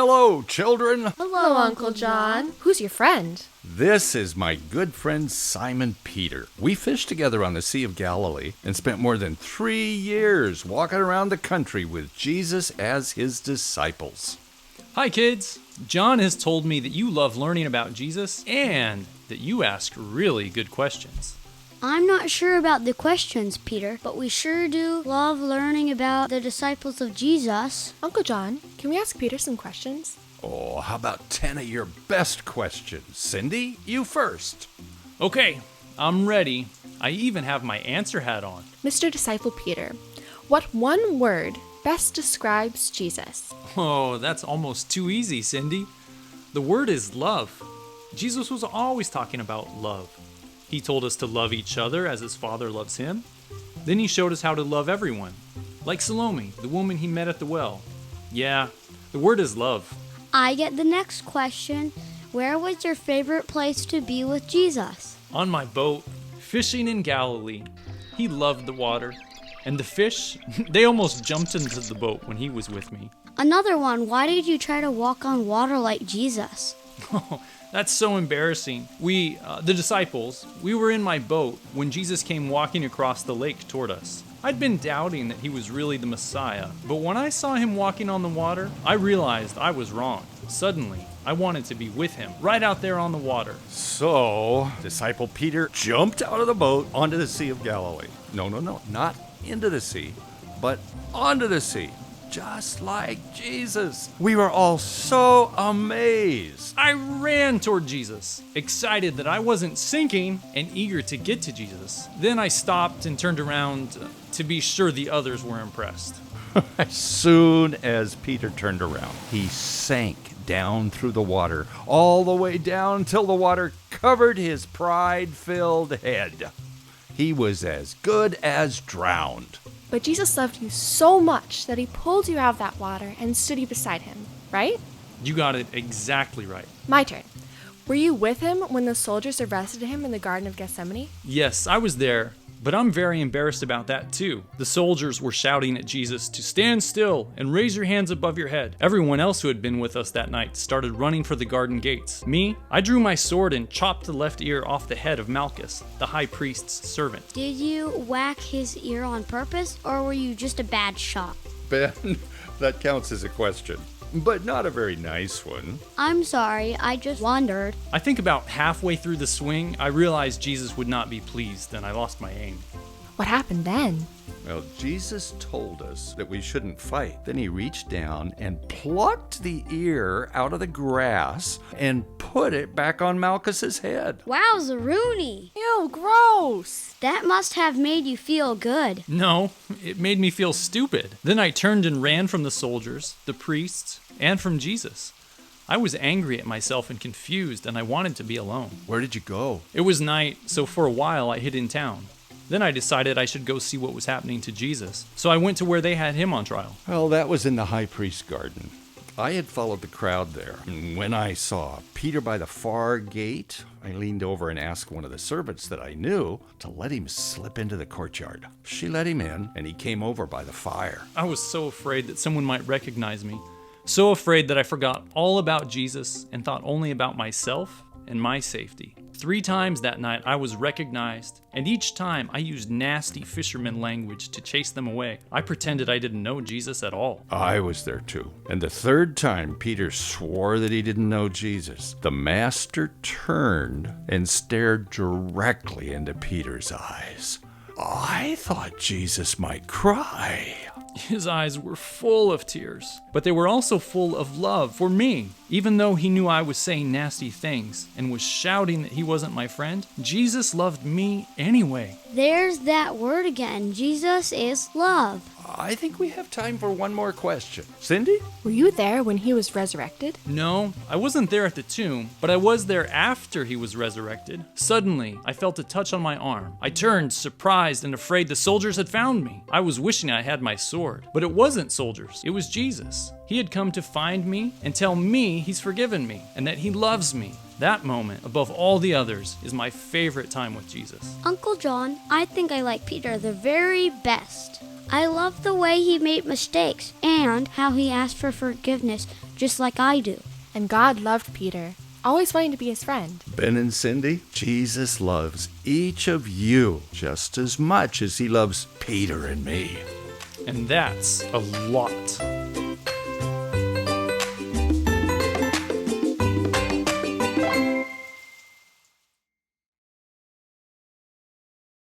Hello, children. Hello, Uncle John. Who's your friend? This is my good friend Simon Peter. We fished together on the Sea of Galilee and spent more than 3 years walking around the country with Jesus as his disciples. Hi, kids. John has told me that you love learning about Jesus and that you ask really good questions. I'm not sure about the questions, Peter, but we sure do love learning about the disciples of Jesus. Uncle John, can we ask Peter some questions? Oh, how about 10 of your best questions? Cindy, you first. Okay, I'm ready. I even have my answer hat on. Mr. Disciple Peter, what one word best describes Jesus? Oh, that's almost too easy, Cindy. The word is love. Jesus was always talking about love. He told us to love each other as his Father loves him. Then he showed us how to love everyone, like Salome, the woman he met at the well. Yeah, the word is love. I get the next question. Where was your favorite place to be with Jesus? On my boat, fishing in Galilee. He loved the water. And the fish, they almost jumped into the boat when he was with me. Another one. Why did you try to walk on water like Jesus? Oh, that's so embarrassing. We, the disciples, we were in my boat when Jesus came walking across the lake toward us. I'd been doubting that he was really the Messiah, but when I saw him walking on the water, I realized I was wrong. Suddenly, I wanted to be with him, right out there on the water. So, Disciple Peter jumped out of the boat onto the Sea of Galilee. No, not into the sea, but onto the sea. Just like Jesus. We were all so amazed. I ran toward Jesus, excited that I wasn't sinking and eager to get to Jesus. Then I stopped and turned around to be sure the others were impressed. As soon as Peter turned around, he sank down through the water, all the way down till the water covered his pride-filled head. He was as good as drowned. But Jesus loved you so much that he pulled you out of that water and stood you beside him, right? You got it exactly right. My turn. Were you with him when the soldiers arrested him in the Garden of Gethsemane? Yes, I was there, but I'm very embarrassed about that too. The soldiers were shouting at Jesus to stand still and raise your hands above your head. Everyone else who had been with us that night started running for the garden gates. Me, I drew my sword and chopped the left ear off the head of Malchus, the high priest's servant. Did you whack his ear on purpose, or were you just a bad shot? Ben, that counts as a question, but not a very nice one. I'm sorry, I just wondered. I think about halfway through the swing, I realized Jesus would not be pleased and I lost my aim. What happened then? Well, Jesus told us that we shouldn't fight. Then he reached down and plucked the ear out of the grass and put it back on Malchus's head. Wowza, Rooney! Ew, gross! That must have made you feel good. No, it made me feel stupid. Then I turned and ran from the soldiers, the priests, and from Jesus. I was angry at myself and confused, and I wanted to be alone. Where did you go? It was night, so for a while I hid in town. Then I decided I should go see what was happening to Jesus. So I went to where they had him on trial. Well, that was in the high priest's garden. I had followed the crowd there. And when I saw Peter by the far gate, I leaned over and asked one of the servants that I knew to let him slip into the courtyard. She let him in, and he came over by the fire. I was so afraid that someone might recognize me. So afraid that I forgot all about Jesus and thought only about myself and my safety. 3 times that night I was recognized, and each time I used nasty fisherman language to chase them away. I pretended I didn't know Jesus at all. I was there too. And the 3rd time Peter swore that he didn't know Jesus, the master turned and stared directly into Peter's eyes. I thought Jesus might cry. His eyes were full of tears, but they were also full of love for me. Even though he knew I was saying nasty things and was shouting that he wasn't my friend, Jesus loved me anyway. There's that word again. Jesus is love. I think we have time for one more question. Cindy? Were you there when he was resurrected? No, I wasn't there at the tomb, but I was there after he was resurrected. Suddenly, I felt a touch on my arm. I turned, surprised and afraid the soldiers had found me. I was wishing I had my sword, but it wasn't soldiers. It was Jesus. He had come to find me and tell me he's forgiven me and that he loves me. That moment, above all the others, is my favorite time with Jesus. Uncle John, I think I like Peter the very best. I love the way he made mistakes and how he asked for forgiveness just like I do. And God loved Peter, always wanting to be his friend. Ben and Cindy, Jesus loves each of you just as much as he loves Peter and me. And that's a lot.